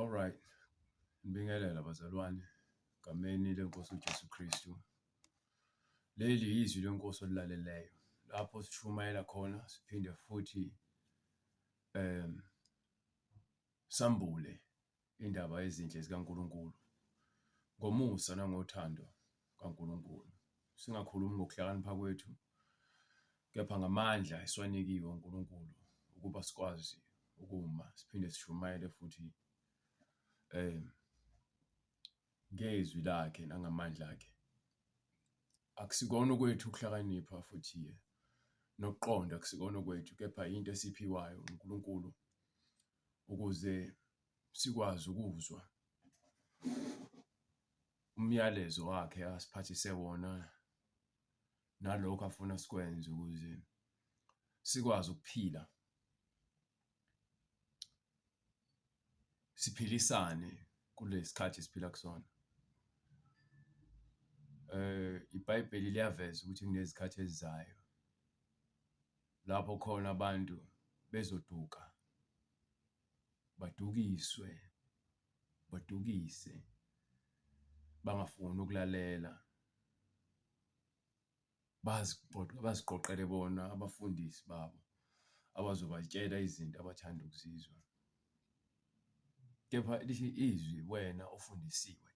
Alright, ngibingelela bazalwane gameni lenkosi uJesu Kristu. Leli izwi lenkosi olilaleleyo lapho sishumayela khona siphinde futhi sambule indaba ezinhle zikaNkuluNkulu ngomusa nangothando kaNkuluNkulu. Singakhulumi ngokuhlakanipha kwethu kepha ngamandla esiwanikiwe uNkulunkulu ukuba sikwazi ukuma siphinde sishumayele futhi ngezwi lakhe nangamandla akhe. Akusikona kwethu ukuhlakanipha futhi nokuqonda akusikona kwethu kepha into esiphiwayo uNkulunkulu ukuze sikwazi ukuzwa umyalezo wakhe asiphathise wona nalokho afuna sikwenze ukuze sikwazi ukuphila siphilisane kulesikhathi esiphila kusona. iBhayibheli liyaveza ukuthi kunezikhathi ezizayo lapho khona abantu bezoduka badukise bangafuni ukulalela baziqoqele bona abafundisi babo abazobatshela izinto abathanda ukuzizwa. Kepha lithi izwi wena ofundisiwe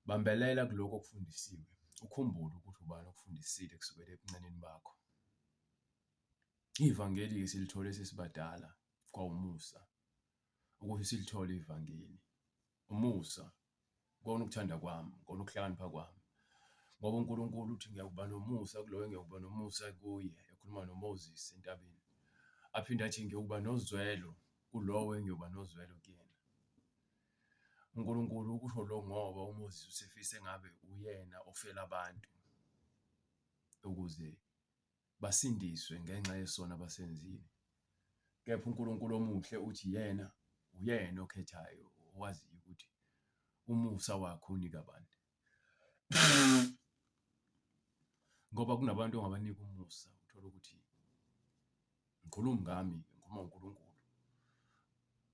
bambelela kuloko okufundisiwe, ukhumbule ukuthi ubani okufundisile kusukela ebuncaneni bakho. Ivangeli silithole sesibadala kwawumusa ukuthi silithole ivangeli. Umusa kona ukuthanda kwami, kona ukuhlakanipha kwami. Ngoba uNkulunkulu uthi ngiyakuba nomusa kuloyo ngiyakuba nomusa kuye, ekhuluma noMoses entabeni. Aphinde athi ngiyokuba nozwelo kulowo engiyoba nozwelo kuyena. uNkulunkulu ukusho lo ngoba uMoses usefise ngabe uyena ofela abantu ukuze basindiswe ngenxa yesona abasenzile. Kepha uNkulunkulu omuhle uthi uyena okhethayo owaziyo ukuthi umusa wakhe unika abantu. Ngoba kunabantu ongabanika umusa uthola ukuthi ngikhuluma ngami, ngikhuluma ngoNkulunkulu.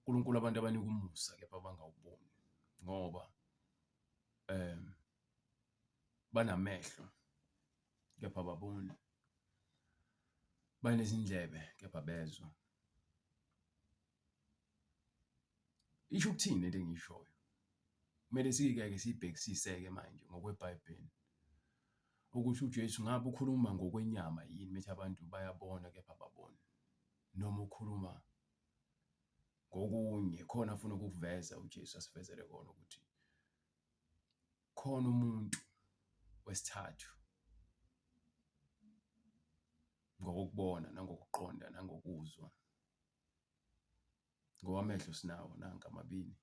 uNkulunkulu abantu abanika umusa kepha bangawuboni ngoba banamehlo kepha baboni, banezindlebe kepha bezwa. Isho ukuthini into engiyishoyo? Kumele siyike-ke siyibhekisise-ke manje ngokweBhayibheli ukuthi uJesu ngabe ukhuluma ngokwenyama yini methi abantu bayabona kepha baboni, noma ukhuluma ngokunye khona afuna ukukuveza uJesu asivezele kona ukuthi khona umuntu wesithathu ngokubona nangokuqonda nangokuzwa. Ngoba amehlo sinawo nanka amabili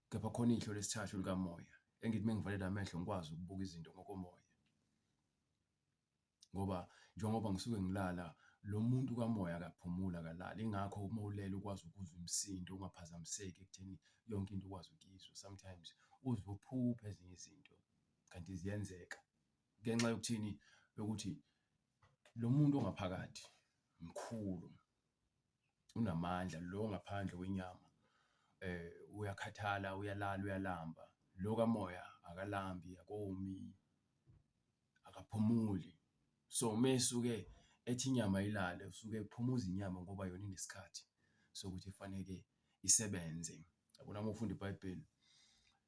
kepha khona ihlo lesithathu likamoya engithi mengivalela amehlo ngikwazi ukubuka izinto ngokomoya. Ngoba njengoba ngisuke ngilala lo muntu kamoya akaphumula akalali, ingakho uma ulele ukwazi ukuzwa umsindo ungaphazamiseki ekutheni yonke into ukwazi ukuyizwa. Sometimes uzwe uphupha ezinye izinto kanti ziyenzeka ngenxa yokuthini, yokuthi lo muntu ongaphakathi mkhulu, unamandla. Lo ngaphandle kwenyama uyakhathala, uyalala, uyalamba. Lo kamoya akalambi, akomi, akaphumuli. So mesuke ethi inyama ilale usuke ephumuza inyama ngoba yona inesikhathi sokuthi ifanele isebenze. Yabona uma ufunda iBhayibheli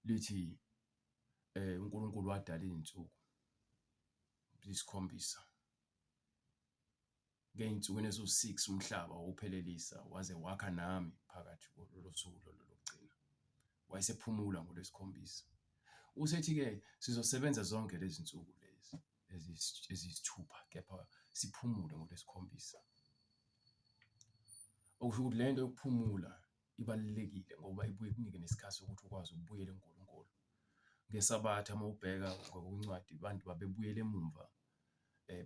lithi uNkulunkulu wadala izinsuku zisikhombisa. Ngey'nsukwini eziwu-6 umhlaba wawuphelelisa waze wakha nami phakathi kulolo suku lokugcina. Wayesephumula ngolwesikhombisa. Usethi-ke sizosebenza zonke lezi zinsuku lezi eziyisithupha kepha siphumule ngolwesikhombisa. Okusho ukuthi lento yokuphumula ibalulekile ngoba ibuye kunike nesikhathi sokuthi ukwazi ukubuyela eNkulunkulu. NgeSabatha uma ubheka ngokwencwadi abantu babebuyela emumva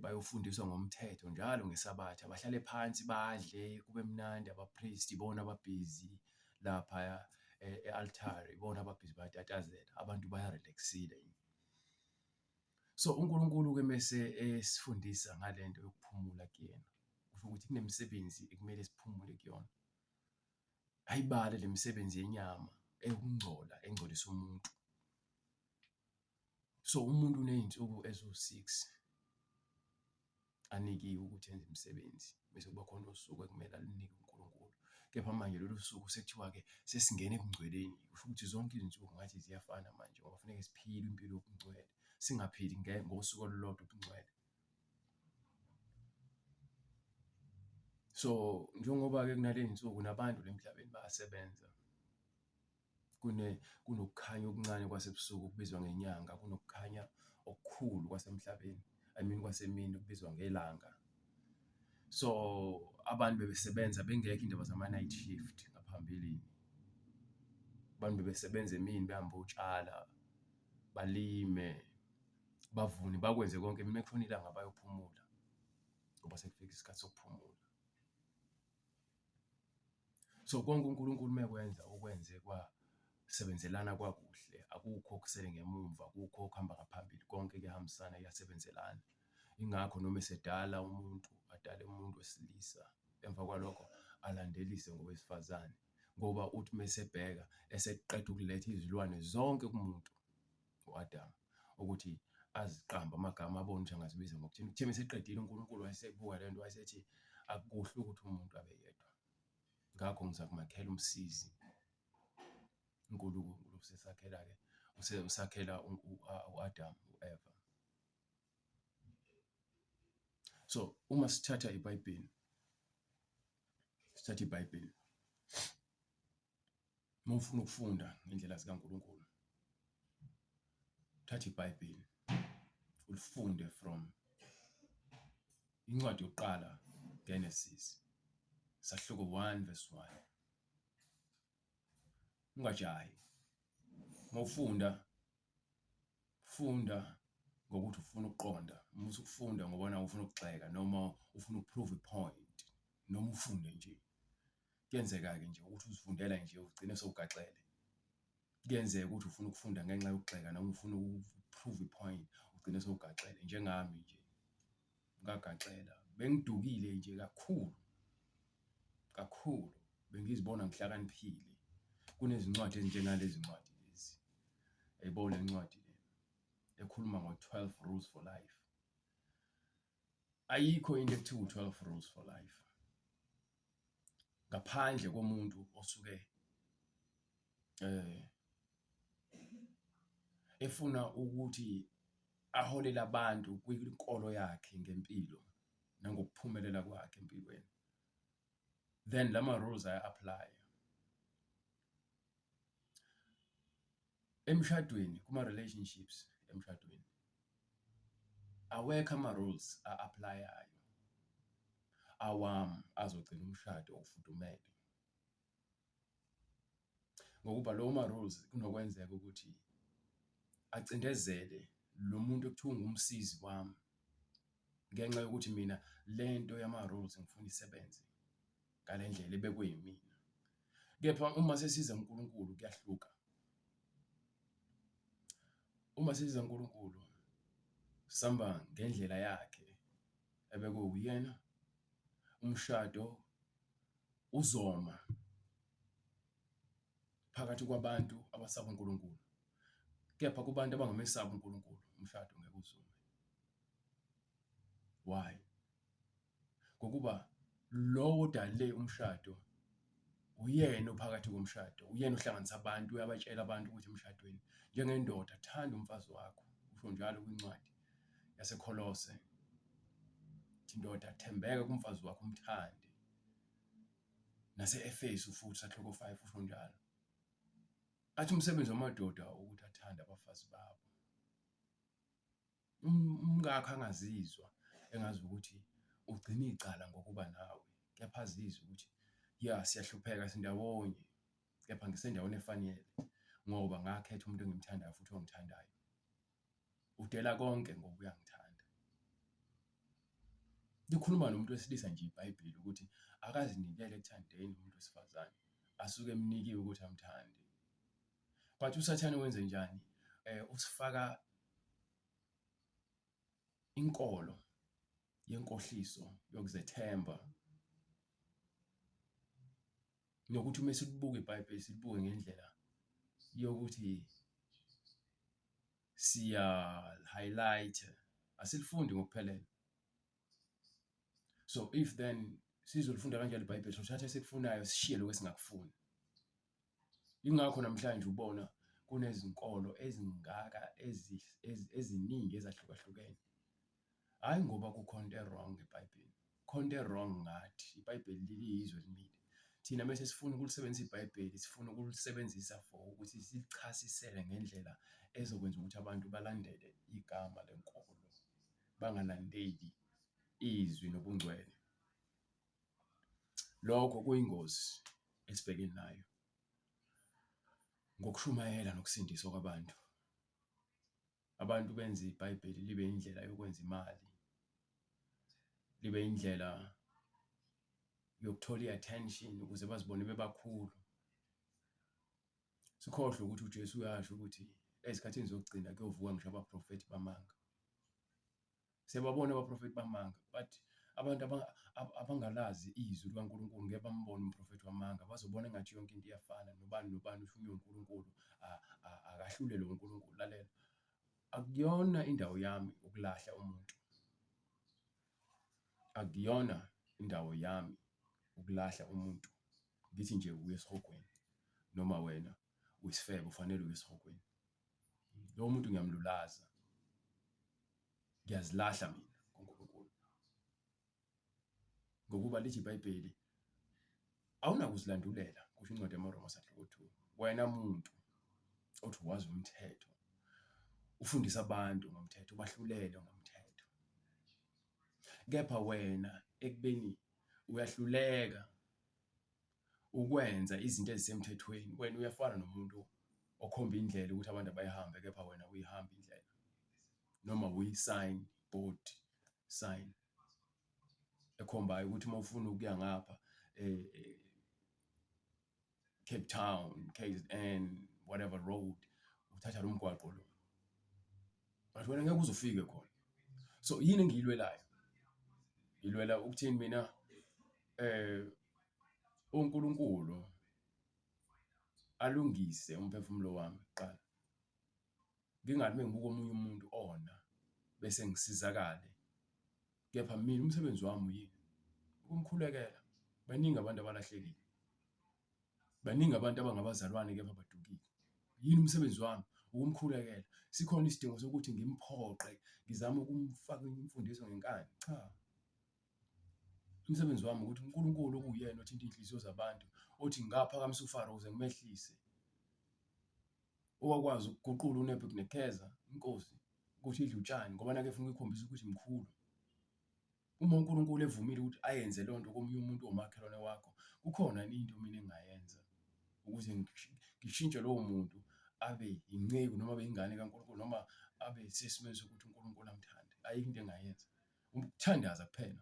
bayofundiswa ngomthetho njalo ngeSabatha, bahlale phansi badle kube mnandi. Abapristi ibona ababhizi lapha e-altare, ibona ababhizi bayatatazela, abantu bayarelaxile. So uNkulunkulu-ke mese esifundisa ngalento yokuphumula kuyena, kusho ukuthi kunemisebenzi ekumele siphumule kuyona. ayibale le misebenzi yenyama eyokungcola engcolisa umuntu. So umuntu uney'nsuku eziwu-6 anikiwe ukuthi enze imisebenzi, bese kuba khona usuku ekumele alinike uNkulunkulu. Kepha manje lolu suku sekuthiwa-ke sesingena ekungcweleni, kusho ukuthi zonke izinsuku ngathi ziyafana manje ngoba kufanele siphile impilo yobungcwele, singaphili ngosuku olulodwa ubungcwele. So njengoba-ke kunale y'nsuku nabantu la emhlabeni bayasebenza, kunokukhanya okuncane kwasebusuku kubizwa ngenyanga, kunokukhanya okukhulu kwasemhlabeni, I mean kwasemini kubizwa ngelanga. So abantu bebesebenza bengekho indaba zama-night shift ngaphambilini. Abantu bebesebenza emini behambe utshala, balime, bavune, bakwenze konke. Mina kushona ilanga bayophumula ngoba sekufika isikhathi sokuphumula. So konke uNkulunkulu mekwenza ukwenze kwasebenzelana kwakuhle, akukho okusele ngemumva, akukho okuhamba ngaphambili, konke kuyahambisana, kuyasebenzelana. Ingakho noma esedala umuntu adale umuntu wesilisa, emva kwalokho alandelise ngowesifazane, ngoba uthi mesebheka eseqeda ukuletha izilwane zonke kumuntu u-Adamu ukuthi aziqambe amagama abone ukuthi angazibiza ngokuthini. Kuthe meseqedile uNkulunkulu wayesebuka le nto, wayesethi akukuhle ukuthi umuntu abe yedwa, ngakho ngizakumakhela umsizi. uNkulunkulu usakhela u-Adamu, u-Eva. So uma sithatha iBhayibheli, uma ufuna ukufunda ngendlela zikaNkulunkulu, thatha iBhayibheli ulifunde from incwadi yokuqala, Genesis, sahluko 1 verse 1. Ungajahi. Uma funda ngokuthi ufuna ukuqonda, uma usukufunda ngoba ufuna ukugxeka noma ufuna ukuprove i-point noma ufunde nje. Kuyenzeka-ke nje ukuthi uzifundela nje ugcine sewugaxele. Kuyenzeka ukuthi ufuna ukufunda ngenxa yokugxeka noma ufuna ukuprove i-point ugcine sewugaxele, njengami nje ngagaxela. Bengidukile nje kakhulu, bengizibona ngihlakaniphile kunezincwadi ezinjengalezi ncwadi lezi. Yayibona le ncwadi le ekhuluma ngo-12 rules for life. Ayikho into ekuthiwa u-12 rules for life ngaphandle komuntu osuke efuna ukuthi aholele abantu kwinkolo yakhe ngempilo nangokuphumelela kwakhe empilweni, then lama rules aya-apply. Emshadweni, kuma-relationships emshadweni, awekho ama-rules a-applyayo awami azogcina umshado ufudumele. Ngokuba lawo ma-rules kunokwenzeka ukuthi acindezele lo muntu ekuthiwa ungumsizi wami ngenxa yokuthi mina lento yama-rules ngifuna isebenze ngale ndlela ebekwe yimina. Kepha uma sesiza uNkulunkulu kuyahluka. Uma sesiza uNkulunkulu sihamba ngendlela yakhe ebekwe uyena. Umshado uzoma phakathi kwabantu abasaba uNkulunkulu, kepha kubantu abangamesaba uNkulunkulu umshado ngeke uzume. Why? Ngokuba lowo odale umshado uyena ophakathi komshado, uyena ohlanganisa abantu, uyabatshela abantu ukuthi emshadweni njengendoda thanda umfazi wakho. Usho njalo kwincwadi yaseKolose, indoda thembeka kumfazi wakho umthande. Nase-Efesu futhi sahluko 5 usho njalo. Athi umsebenzi wamadoda ukuthi athande abafazi babo. Umkakhe angazizwa engazi ukuthi ugcina icala ngokuba nawe, kepha azizwe ukuthi siyahlupheka sindawonye, kepha ngisendaweni efanele ngoba ngakhetha umuntu engimthandayo futhi ongithandayo. Udela konke ngoba uyangithanda. Likhuluma nomuntu wesilisa nje iBhayibheli ukuthi akazinikele ekuthandeni umuntu wesifazane, asuke emnikiwe ukuthi amthande. But uSathane wenze njani? Usifaka inkolo yenkohliso yokuzethemba nokuthi uma silibuka iBhayibheli silibuke ngendlela yokuthi siya-highlight, asilifundi ngokuphelele. So if then sizolifunda kanjalo iBhayibheli, sothatha esikufunayo sishiye lokho esingakufuni. Yingakho namhlanje ubona kunezinkolo ezingaka eziningi ezahlukahlukene. Hhayi ngoba kukhona into e-wrong eBhayibheli, khona into e-wrong ngathi. iBhayibheli liyizwe elimile. Thina mase sifuna ukulisebenzisa iBhayibheli, sifuna ukulisebenzisa for ukuthi silichasisele ngendlela ezokwenza ukuthi abantu balandele igama lenkolo, bangalandeli izwi nobungcwele. Lokho kuyingozi esibhekene nayo ngokushumayela nokusindiswa kwabantu. Abantu benza iBhayibheli libe indlela yokwenza imali, libe indlela yokuthola i-attention ukuze bazibone bebakhulu. Sikhohlwe ukuthi uJesu uyasho ukuthi ezikhathini zokugcina kuyovuka ngisho abaprofethi bamanga. Sebabona abaprofethi bamanga, but abantu abangalazi izwi likaNkulunkulu ngeke bambone umprofethi wamanga, bazobona engathi yonke into iyafana, nobani nobani ushunywa uNkulunkulu, akahlule lo uNkulunkulu. Lalela, akuyona indawo yami ukulahla umuntu, akuyona indawo yami ukulahla umuntu. Ngithi nje uye esihogweni, noma wena uyisifebe ufanele uye esihogweni. Lo muntu ngiyamlulaza, ngiyazilahla mina kuNkulunkulu. Ngokuba lithi iBhayibheli, awunakuzilandulela, kusho incwadi yamaRoma 2:2. Wena muntu othi wazi umthetho, ufundisa abantu ngomthetho, ubahlulele ngomthetho. Kepha wena ekubeni uyahluleka ukwenza izinto ezisemthethweni, wena uyafana nomuntu okhomba indlela ukuthi abantu abayihambe, kepha wena uyihamba indlela. Noma uyi-sign board, sign ekhombayo ukuthi uma ufuna ukuya ngapha Cape Town, KZN, whatever road, uthatha lo mgwaqo lo. But wena ngeke uzofike khona. So yini engiyilwelayo? Ngilwela ukuthini mina uNkulunkulu alungise umphefumulo wami kuqala. Ngingathi mengibuka omunye umuntu ona bese ngisizakale. Kepha mina umsebenzi wami yini? Ukumkhulekela. Baningi abantu abalahlekile. Baningi abantu abangabazalwane kepha badukile. Yini umsebenzi wami? Ukumkhulekela. Sikhona isidingo sokuthi ngimphoqe, ngizame ukumfaka imfundiso ngenkani? Cha. Umsebenzi wami ukuthi uNkulunkulu okuyena othinta inhliziyo zabantu, othi ngaphakamisa uFaro ukuze ngimehlise, owakwazi ukuguqula uNebukadneza inkosi ukuthi idle utshani ngoba nake efuna ukukhombisa ukuthi mkhulu. Uma uNkulunkulu evumile ukuthi ayenze lo nto komunye umuntu omakhelwane wakho, kukhona into mina engingayenza ukuze ngishintshe lowo muntu abe inceku noma abe ingane kaNkulunkulu, noma abe sesimweni sokuthi uNkulunkulu amthande. Ayikho into engingayenza, ukuthandaza kuphela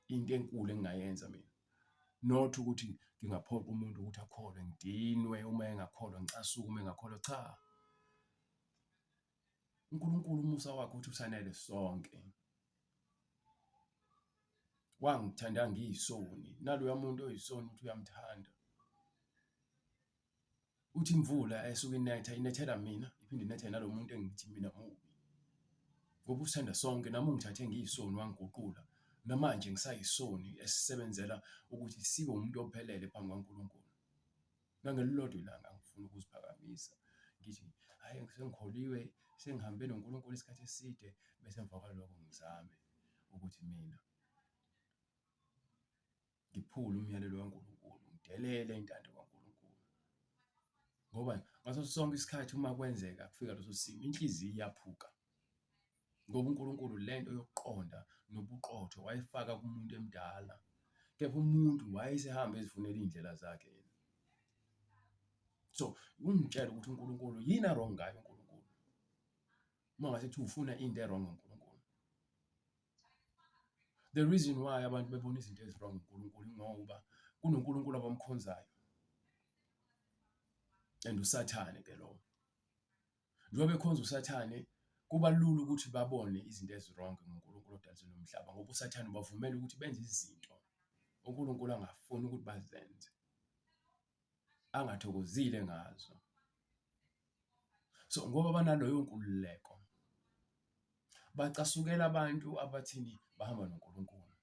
into enkulu engingayenza mina. Not ukuthi ngingaphoqa umuntu ukuthi akholwe, ngidinwe uma engakholwa, ngicasuke uma engakholwa. Cha. uNkulunkulu umusa wakhe uthi usanele sonke. Wangithanda ngiyisoni, naloya muntu oyisoni uthi uyamthanda. Uthi imvula esuke inetha, inethela mina, iphinde inethe nalo muntu engithi mina mubi. Ngoba usithanda sonke, nami ungithathe ngiyisoni wangiguqula. Namanje ngisayisoni esisebenzela ukuthi sibe umuntu ophelele phambi kaNkulunkulu. Nangelilodwa ilanga ngifuna ukuziphakamisa ngithi hayi sengikholiwe, sengihambe noNkulunkulu isikhathi eside, bese emva kwalokho ngizame ukuthi mina ngiphule umyalelo kaNkulunkulu, ngidelele intando kaNkulunkulu. Ngoba ngaso sonke isikhathi uma kwenzeka kufika leso simo, inhliziyo iyaphuka. Ngoba uNkulunkulu lento yokuqonda nobuqotho wayefaka kumuntu emdala, kepha umuntu wayesehamba ezifunela indlela zakhe yena. So ungitshela ukuthi uNkulunkulu yini wrong ngayo uNkulunkulu? Uma ngase kuthi ufuna into e-wrong ngoNkulunkulu. The reason why abantu bebona izinto ezi-wrong ngoNkulunkulu ngoba kunoNkulunkulu abamkhonzayo, and uSathane ke lo. Njengoba bekhonza uSathane, kuba lula ukuthi babone izinto ezi-wrong ngoNkulunkulu odalise nomhlaba, ngoba uSathane ubavumela ukuthi benze izinto uNkulunkulu angafuni ukuthi bazenze. angathokozile ngazo. So ngoba banaloyo nkululeko bacasukela abantu abathini bahamba noNkulunkulu.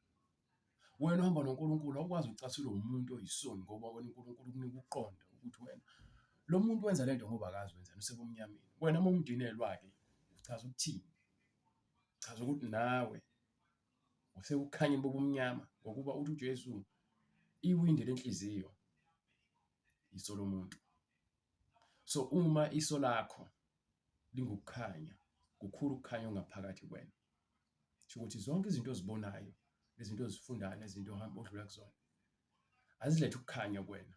Wena uhamba noNkulunkulu awukwazi ukucasulwa umuntu oyisoni ngoba wena uNkulunkulu kunika uqonda ukuthi wena lo muntu wenza lento ngoba akazi wenzani usebumnyameni. Wena uma umdinelwa-ke uchaza ukuthini? Chaza ukuthi nawe usekukhanyeni bobumnyama ngokuba uthi uJesu iwindi lenhliziyo iso lomuntu. So uma iso lakho lingukukhanya, kukhulu ukukhanya ongaphakathi kwena. Sho ukuthi zonke izinto ozibonayo, izinto ozifundayo, izinto ohamba odlula kuzona azilethe ukukhanya kwena.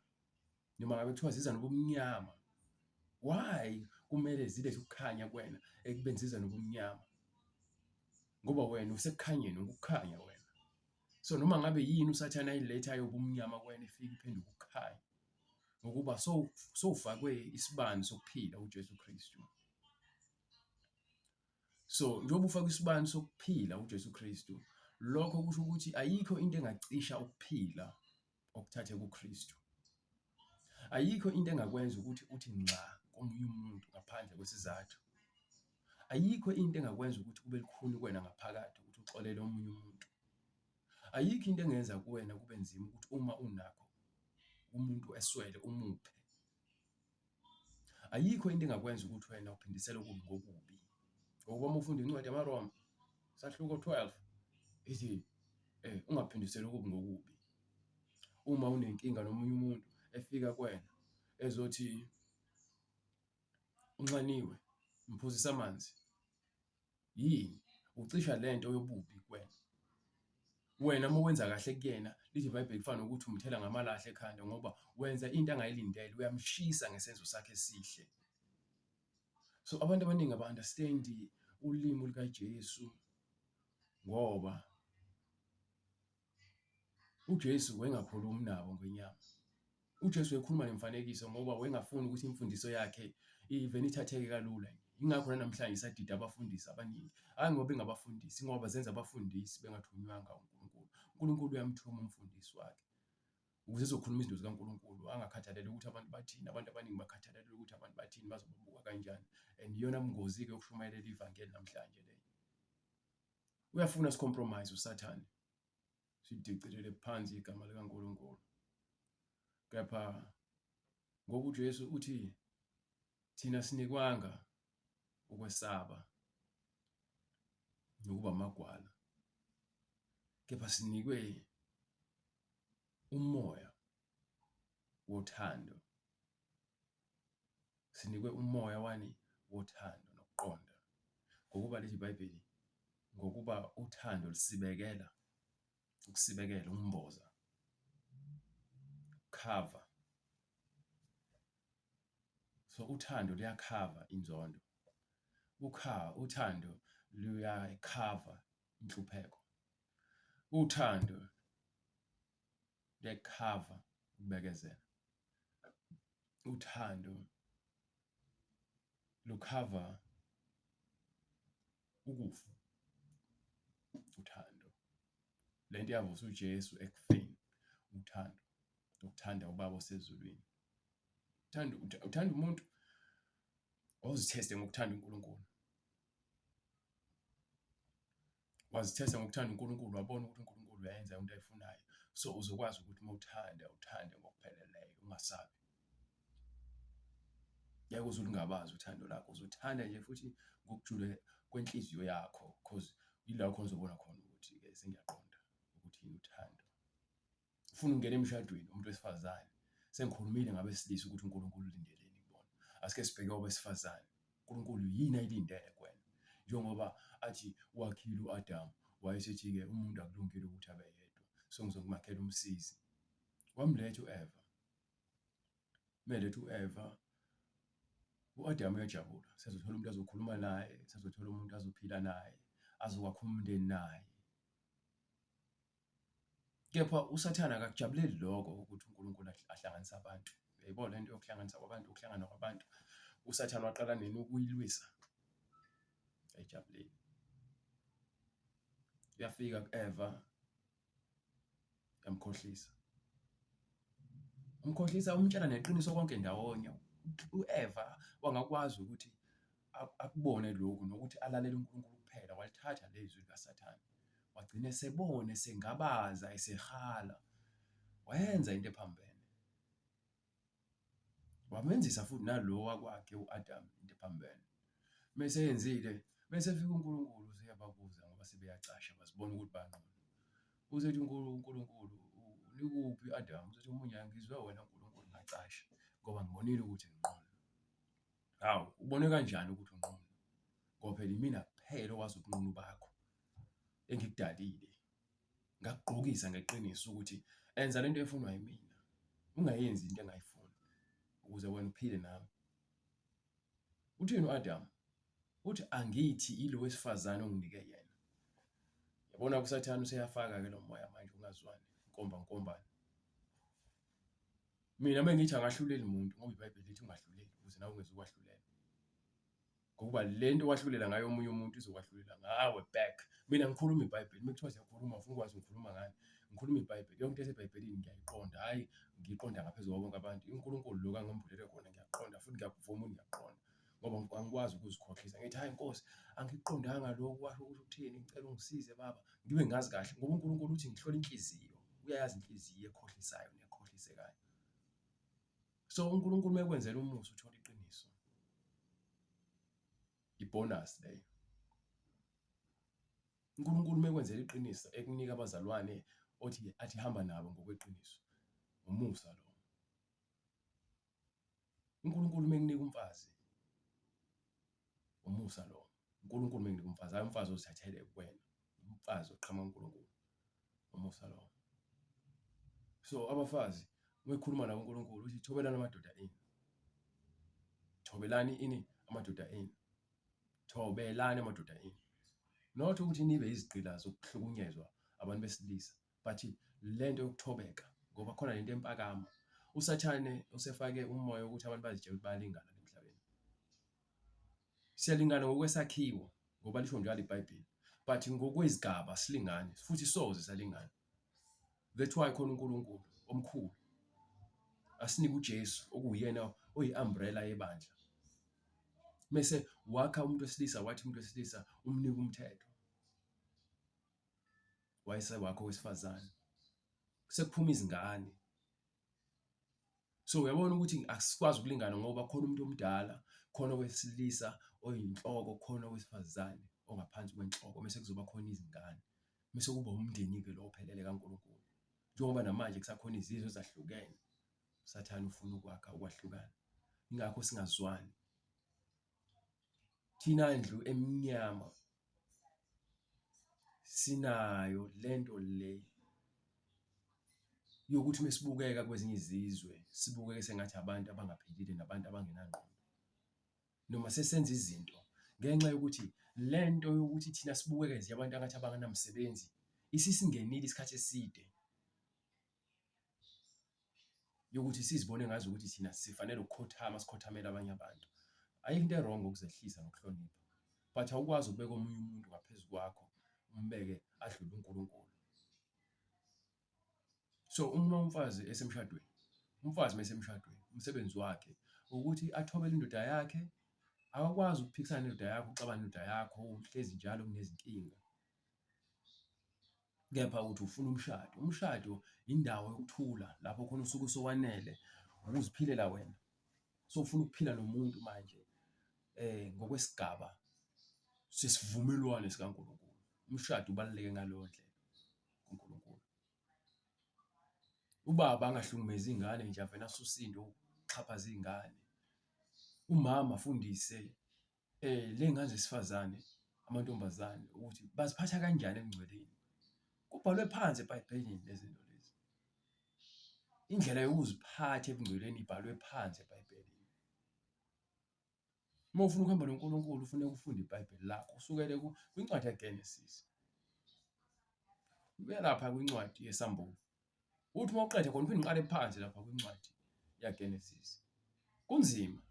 Noma ngabe kuthiwa ziza nobumnyama, why kumele zilethe ukukhanya kwena ekubeni ziza nobumnyama? Ngoba wena usekukhanyeni, ukukhanya wena. So noma ngabe yini usathane ayilethayo ubumnyama kwena ifika iphenduka ukukhanya ngokuba sowufakwe isibani sokuphila uJesu Kristu. So njengoba ufakwe isibani sokuphila uJesu Kristu, lokho kusho ukuthi ayikho into engacisha ukuphila okuthathe kuKristu. Ayikho into engakwenza ukuthi uthi nxa komunye umuntu ngaphandle kwesizathu. Ayikho into engakwenza ukuthi kube lukhuni kuwena ngaphakathi ukuthi uxolele omunye umuntu. Ayikho into engenza kuwena kube nzima ukuthi uma unakho umuntu eswele umuphe. Ayikho into engakwenza ukuthi wena uphindisele okubi ngokubi. Ngoba uma ufunda incwadi yamaRoma sahluko 12 ithi ungaphindiseli okubi ngokubi. Uma unenkinga nomunye umuntu efika kuwena ezothi unxaniwe mphuzisa amanzi, yini ucisha lento yobubi kuwena. Wena uma wenza kahle kuyena lithi iBhayibheli kufana nokuthi umthela ngamalahle ekhanda ngoba wenza into angayilindele, uyamshisa ngesenzo sakhe esihle. So abantu abaningi aba-understand ulimi likaJesu ngoba uJesu wayengakhulumi nabo ngenyama. uJesu wayekhuluma nemfanekiso ngoba wayengafuni ukuthi imfundiso yakhe even ithatheke kalula. Ingakho namhlanje isadida abafundisi abaningi. Hayi ngoba ingabafundisi, ngoba zenza abafundisi bengathunywanga uNkulunkulu. uNkulunkulu uyamthuma umfundisi wakhe ukuze ezokhuluma izinto zikaNkulunkulu, angakhathalele ukuthi abantu bathini. Abantu abaningi bakhathalele ukuthi abantu bathini, bazobuka kanjani. And iyona bungozi-ke ukushumayela ivangeli namhlanje le. Uyafuna sicompromise uSathane, sidicilele phansi igama likaNkulunkulu. Kepha ngoba uJesu uthi thina sinikwanga ukwesaba nokuba amagwala, kepha sinikwe umoya wothando. Sinikwe umoya wani wothando nokuqonda. Ngokuba lithi iBhayibheli ngokuba uthando lisibekela, ukusibekela, umboza, cover. So uthando liyakhava inzondo. Uthando luyakhava inhlupheko. Uthando liyakhava ukubekezela. Uthando lukhava ukufa. Uthando lento yavusa uJesu ekufeni. Uthando ukuthanda ubaba osezulwini. Uthanda umuntu ozitheste ngokuthanda uNkulunkulu. Wazithesta ngokuthanda uNkulunkulu, wabona ukuthi uNkulunkulu uyayenza into ayifunayo. So uzokwazi ukuthi uma uthande ngokupheleleyo, ungasabi. Yeke uze ulingabazi uthando lakho, uzothanda nje futhi ngokujula kwenhliziyo yakho, because yila khona uzobona khona ukuthi ke sengiyaqonda ukuthi yini uthando. Ufuna ukungena emshadweni umuntu wesifazane. Sengikhulumile ngabesilisa ukuthi uNkulunkulu ulindeleni kubona. Asike sibheke kwabesifazane. uNkulunkulu yini ayilindele kuwena? Njengoba athi wakhile uAdam, wayesethi-ke umuntu akulungile ukuthi abe yedwa. So ngizokumakhela umsizi. Wamletha uEva. Meletha uEva, uAdam uyajabula. Sezothola umuntu azokhuluma naye, sezothola umuntu azophila naye, azokwakha umndeni naye. Kepha uSathane akakujabuleli lokho ukuthi uNkulunkulu ahlanganise abantu. Uyayibona lento yokuhlanganisa kwabantu, ukuhlangana kwabantu. uSathane waqala nini ukuyilwisa? Ayijabuleli. Uyafika kuEva yamkhohlisa. umkhohlisa umtshela neqiniso konke ndawonye. U-Eva wangakwazi ukuthi akubone lokhu nokuthi alalele uNkulunkulu kuphela, walithatha lezwi likaSathane wagcina esebona esengabaza esehala, wayenza into ephambene. Wamenzisa futhi nalo wakwakhe u-Adam into ephambene. Mese yenzile, bese fika uNkulunkulu useyababuza ngoba sebeyacasha basibona ukuthi banqono. Uzethi uNkulunkulu, nikuphi u-Adam? Uzethi umunye ngizwe wena uNkulunkulu ngacasha ngoba ngibonile ukuthi ngiqono. Hawu, ubone kanjani ukuthi unqono? Ngoba phela imina kuphela okwazi ubunqunu bakho engikudalile. Ngakugqokisa ngeqiniso ukuthi enza lento efunwa yimina. Ungayenzi into engayifuni ukuze wena uphile nami. Uthini u-Adam? Uthi angithi ilo wesifazane onginike yena. Yabona uSathane useyafaka-ke lo moya manje ungazwani, inkomba. Mina mengithi angahluleli muntu ngoba iBhayibheli lithi ungahluleli ukuze nawe ungezukwahlulela. Ngokuba lento owahlulela ngayo omunye umuntu izokwahlulela ngawe back. Mina ngikhuluma iBhayibheli, mekuthiwa siyakhuluma ufuna ukwazi ngikhuluma ngani? Ngikhuluma iBhayibheli. Yonke into eseBhayibhelini ngiyayiqonda, hhayi ngiyiqonda ngaphezu kwabo bonke abantu. uNkulunkulu lo angangivulele khona ngiyaqonda futhi ngiyakuvuma ukuthi ngiyaqonda ngoba angikwazi ukuzikhohlisa. Ngithi hayi Nkosi, angikuqondanga lokhu, washo ukuthi uthini? Ngicela ungisize baba. Ngibe ngazi kahle ngoba uNkulunkulu uthi ngihlola inhliziyo. Uyayazi inhliziyo ekhohlisayo nekhohlisekayo. So uNkulunkulu mekwenzela umusa uthola iqiniso. Ibonus leyo. uNkulunkulu mekwenzela iqiniso ekunika abazalwane athi hamba nabo ngokweqiniso. Umusa lo. uNkulunkulu mekunika umfazi. Umusa lo. uNkulunkulu mekunika umfazi, hayi umfazi ozithathele kuwena. Umfazi oqhamuka kuNkulunkulu. Umusa lo. So abafazi mekhuluma nabo uNkulunkulu uthi thobelani amadoda enu. Thobelani ini amadoda enu. Thobelani amadoda enu. Not ukuthi nibe izigqila zokuhlukunyezwa abantu besilisa, but lento yokuthobeka ngoba khona lento empakamo. uSathane usefake umoya ukuthi abantu bazitshela ukuthi bayalingana emhlabeni. Siyalingana ngokwesakhiwo ngoba lisho njalo iBhayibheli, but ngokwezigaba silingane futhi soze salingana. That's why khona uNkulunkulu omkhulu asinike uJesu okuyena oyi-umbrella yebandla. Mese wakha umuntu wesilisa, wathi umuntu wesilisa umnika umthetho. Wayesewakho wesifazane. Sekuphuma izingane. So uyabona ukuthi asikwazi ukulingana ngoba khona umuntu omdala, khona owesilisa oyinhloko, khona owesifazane ongaphansi kwenhloko, mase kuzoba khona izingane. Mase kuba umndeni-ke lo ophelele kaNkulunkulu. Njengoba namanje kusakhona izizwe ezahlukene. uSathane ufuna ukwakha ukwahlukana. Ingakho singazwani. Thina ndlu emnyama sinayo lento le yokuthi mesibukeka kwezinye izizwe sibukeke sengathi abantu abangaphilile nabantu abangenangqondo. Noma sesenza izinto ngenxa yokuthi lento yokuthi thina sibukeke nje abantu angathi abangenamsebenzi isisingenile isikhathi eside. Yokuthi sizibone ngazi ukuthi thina sifanele ukukhothama sikhothamela abanye abantu. Ayikho into wrong ukuzehlisa nokuhlonipha. But awukwazi ukubeka omunye umuntu ngaphezu kwakho umbeke adlule uNkulunkulu. So uma umfazi esemshadweni, umfazi mesemshadweni, umsebenzi wakhe ukuthi athobele indoda yakhe, akakwazi ukuphikisana nendoda yakho, uxabana nendoda yakho, uhlezi njalo kunezinkinga. Kepha uthi ufuna umshado. Umshado indawo yokuthula lapho khona usuku sowanele ukuziphilela wena. So ufuna ukuphila nomuntu manje ngokwesigaba sesivumelwano sikaNkulunkulu. Umshado ubaluleke ngaleyo ndlela kuNkulunkulu. Ubaba angahlukumezi izingane nje avena asusinde uxhaphaza izingane. Umama afundise lengane zesifazane, amantombazane ukuthi baziphatha kanjani emngcweleni. Kubhalwe phansi eBhayibhelini lezinto lezi. Indlela yokuziphatha emngcweleni ibhalwe phansi eBhayibhelini. Uma ufuna ukuhamba noNkulunkulu ufuneka ufunde iBhayibheli lakho usukele kwincwadi kaGenesis. Ubuye lapha kwincwadi yeSambulo. Uthi uma uqeda khona uphinde uqale phansi lapha kwincwadi yaGenesis. Kunzima.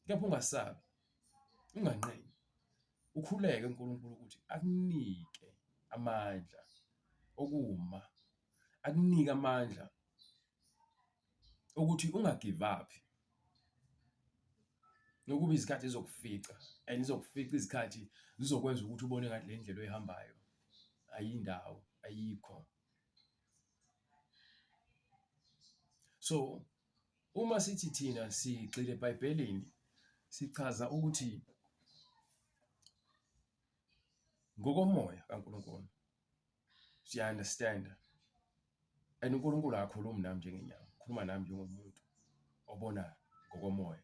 Kepha ungasabi. Unganqeni. Ukhuleke uNkulunkulu ukuthi akunike amandla okuma. Akunike amandla ukuthi ungagive up. Nokuba izikhathi zizokufica and izokufica izikhathi zizokwenza ukuthi ubone ngathi le ndlela oyihambayo ayindawo, ayikho. So uma sithi thina sigxile eBhayibhelini sichaza ukuthi ngokomoya kaNkulunkulu siya-understand and uNkulunkulu akakhulumi nami njengenyama, ukhuluma nami njengomuntu obona ngokomoya.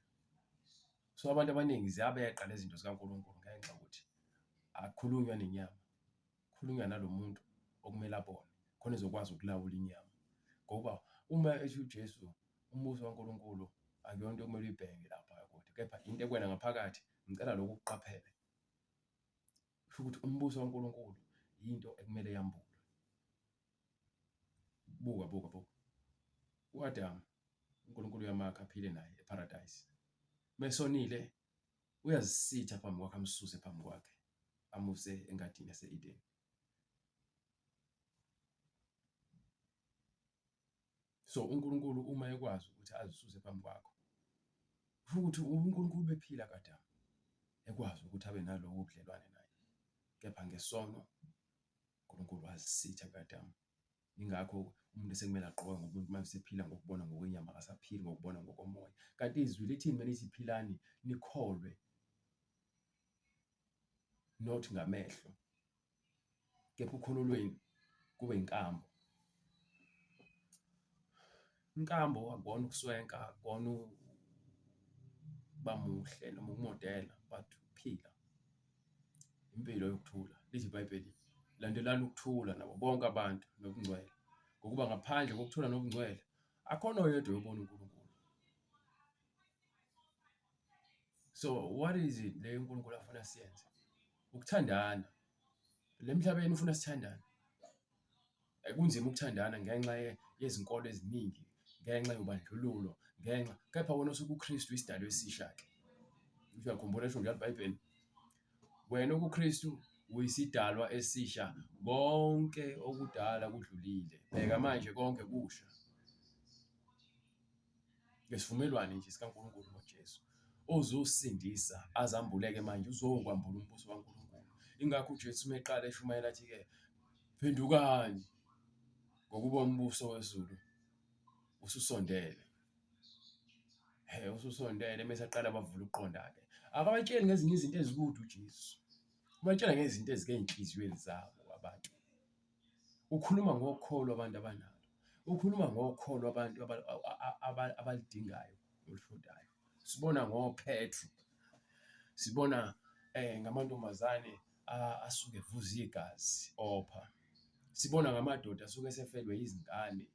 So abantu abaningi ziyabeqa lezi zinto zikaNkulunkulu ngenxa yokuthi akukhulunywa nenyama, kukhulunywa nalo muntu okumele abone khona ezokwazi ukulawula inyama. Ngoba uma ethi uJesu umbuso kaNkulunkulu akuyona into okumele uyibheke lapha kude, kepha into ekwena ngaphakathi. Ngicela lokhu ukuqaphele kusho ukuthi umbuso kaNkulunkulu yinto ekumele yambulwe. Buka u-Adamu uNkulunkulu uyamakha aphile naye eparadise. Mesonile uyazisitha phambi kwakhe, amsuse phambi kwakhe, amuse engadini yase-Edeni. So uNkulunkulu uma ekwazi ukuthi azisuse phambi kwakho, kusho ukuthi uNkulunkulu bephila kadamu ekwazi ukuthi abe nalowo budlelwane naye, kepha ngesono uNkulunkulu wazisitha kadamu. Ingakho umuntu sekumele agqoke ngomuntu manje sephila ngokubona ngokwenyama, akasaphili ngokubona ngokomoya. Kanti izwi lithini melithi philani nikholwe, not ngamehlo, kepha ukholo lweni kube inkambo. Inkambo akubona ukuswenka, akubona bamuhle noma ukumodela, but ukuphila impilo yokuthula. Lithi iBhayibheli, landelani ukuthula nabo bonke abantu nobungcwele, ngokuba ngaphandle kokuthula nobungcwele akhona oyedwa oyobona uNkulunkulu. So what is it le uNkulunkulu afuna siyenze? Ukuthandana. Le mhlabeni ufuna sithandane. Kunzima ukuthandana ngenxa yezinkolo eziningi, ngenxa yobandlululo, kepha wena osuke uKristu isidalwa esisha-ke. Uyakhumbula esho njalo iBhayibheli, wena okuKristu uyisidalwa esisha, konke okudala kudlulile, bheka manje konke kusha. Ngesivumelwano nje sikaNkulunkulu noJesu ozosindisa azambuleke manje, uzokwambula umbuso kaNkulunkulu. Ingakho uJesu meqala eshumayela athi-ke, phendukani ngokuba umbuso wezulu ususondele. Ususondele mase aqala bavula uqonda-ke. Akabatsheli ngezinye izinto ezikude uJesu, ubatshela ngezinto ezikey'nhliziyweni zabo abantu. Ukhuluma ngokholo abantu abanalo, ukhuluma ngokholo abantu abalidingayo olushodayo. Sibona ngoPetru, sibona ngamantombazane asuke evuza igazi opha, sibona ngamadoda asuke esefelwe izingane,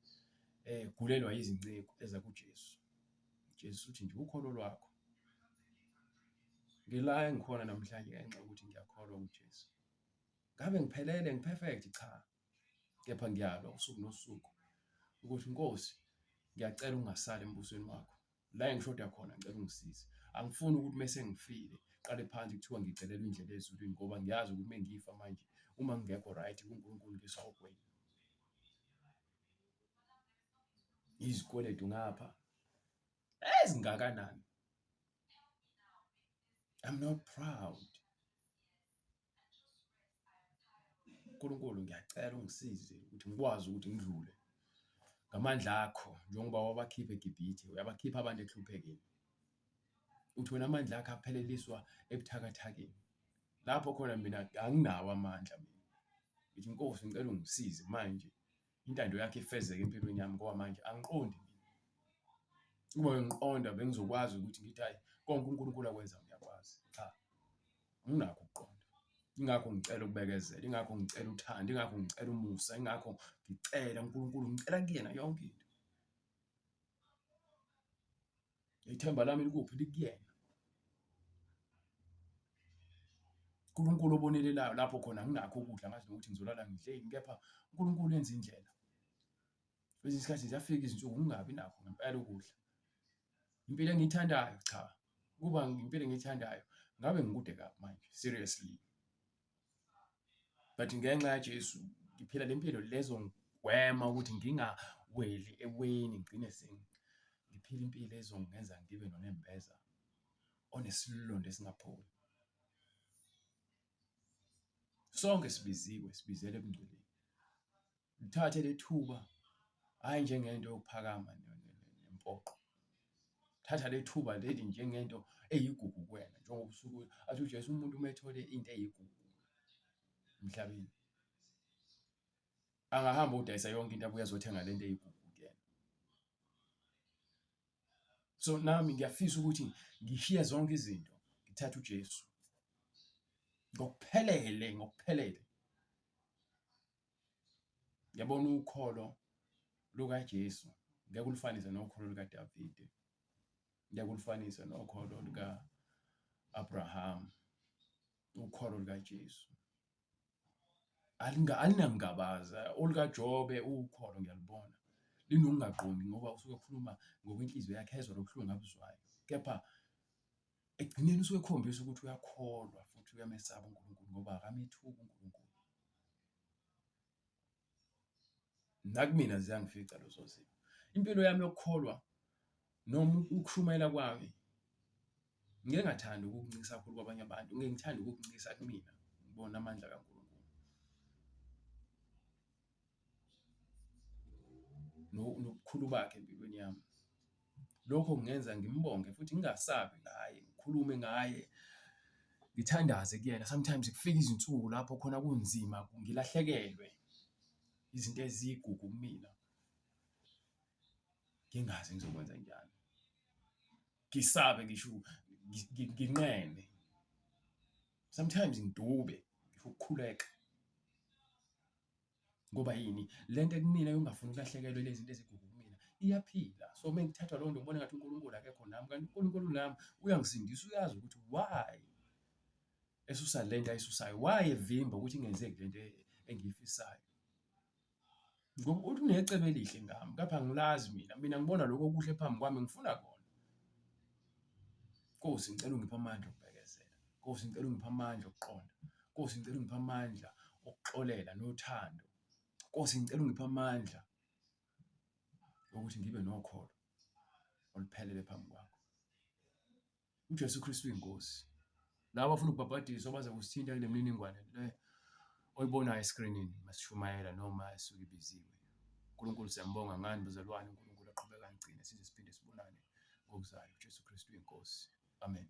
gulelwa izinceko eza kuJesu. Jesu uthi nje ukholo lwakho. Ngila engikhona namhlanje ngenxa yokuthi ngiyakholwa kuJesu. Ngabe ngiphelele, ngiperfect? Cha, kepha ngiyalwa usuku nosuku ukuthi Nkosi, ngiyacela ungasali embusweni wakho. La engishoda khona ngicela ungisize. Angifuni ukuthi mase ngifile qale phansi kuthiwa ngicelelwe indlela ezulwini, ngoba ngiyazi ukuthi mengifa manje uma ngingekho right kuNkulunkulu ngisawugwenya. Izikweletu ngapha ezingakanani. I'm not proud. uNkulunkulu ngiyacela ungisize ukuthi ngikwazi ukuthi ngidlule ngamandla akho, njengoba wabakhipha eGibhithe, uyabakhipha abantu ekuhluphekeni. Uthi wena amandla akho apheleliswa ebuthakathakeni. Lapho khona mina anginawo amandla mina. Ngithi Nkosi ngicela ungisize manje, intando yakho ifezeke empilweni yami, ngoba manje angiqondi mina. Uma ngiqonda bengizokwazi ukuthi ngithi hayi konke uNkulunkulu akwenza ngiyakwazi. Cha, anginakho ukuqonda. Ingakho ngicela ukubekezela, ingakho ngicela uthando, ingakho ngicela umusa, ingakho ngicela uNkulunkulu, ngicela kuyena yonke into. Ithemba lami likuphi? Likuyena. uNkulunkulu obonelelayo, lapho khona anginakho ukudla ngathi nokuthi ngizolala ngidleni, kepha uNkulunkulu yenza indlela. Kwesinye isikhathi ziyafika izinsuku ngingabi nakho ngempela ukudla. Impilo engiyithandayo, cha. Kuba impilo engiyithandayo, ngabe ngikude kabi manje, seriously. But ngenxa kaJesu ngiphila le mpilo lezo ngigwema ukuthi ngingaweli eweni ngigcine ngiphile impilo ezongenza ngibe nonembeza onesilonda esingapholi. Sonke sibizele ebungcweleni. Lithathe lethuba hayi njengento yokuphakama nempoqo. Thatha lethuba leli njengento eyigugu kuwena, njengoba usuke athi uJesu umuntu umethole into eyigugu emhlabeni. Angahamba udayisa yonke into abuye azothenga lento eyigugu kuyena. So nami ngiyafisa ukuthi ngishiye zonke izinto ngithathe uJesu. Ngokuphelele. Ngiyabona ukholo lukaJesu ngeke ulifanise nokholo lukaDavide. Ngeke ulifanise nokholo luka-Abraham. Ukholo lukaJesu alinangabaza. OlukaJobe ukholo ngiyalibona linokungaqondi ngoba usuke ekhuluma ngokwenhliziyo yakhe ezwa lobuhlungu abuzwayo. Kepha ekugcineni usuke ekhombisa ukuthi uyakholwa futhi uyamesaba uNkulunkulu ngoba akamethuki uNkulunkulu. Nakumina ziyangifica lezo zinto. Impilo yami yokukholwa noma ukushumayela kwami ngeke ngathanda ukukuncisa kakhulu kwabanye abantu. Ngeke ngithande ukukuncisa kumina ngibona amandla kaNkulunkulu. Nobukhulu bakhe empilweni yami. Lokho kungenza ngimbonge futhi ngingasabi ngaye, ngikhulume ngaye, ngithandaze kuyena. Sometimes kufika izinsuku lapho khona kunzima, ngilahlekelwe izinto ezigugu kumina. Ngingazi ngizokwenza njani. Ngisabe ngisho nginqene. Sometimes ngidube ngisho ukukhuleka. Ngoba yini? Lento kumina yokungafuni ukulahlekelwe lezi zinto ezigugu kumina iyaphila. So mengithathwa lonto ngibona ngathi uNkulunkulu akekho nami, kanti uNkulunkulu nami uyangisindisa. Uyazi ukuthi why esusa lento ayisusayo. Why evimba ukuthi ingenzeki lento engiyifisayo. Ngoba uthi unecebo elihle ngami, kepha angilazi mina. Mina ngibona lokho okuhle phambi kwami ngifuna kona. Nkosi ngicela ungiphe amandla okubekezela. Nkosi ngicela ungiphe amandla okuqonda. Nkosi ngicela ungiphe amandla okuxolela nothando. Nkosi ngicela ungiphe amandla ukuthi ngibe nokholo oluphelele phambi kwakho. uJesu Kristu uyinkosi. Laba abafuna ukubhabhadiswa baze kusithinta kule mininingwane le oyibonayo esikrinini masishumayela noma esuke ibiziwe. uNkulunkulu siyambonga ngani bazalwane. uNkulunkulu aqhubeka angigcine size siphinde sibonane ngokuzayo. uJesu Kristu uyinkosi. Amen.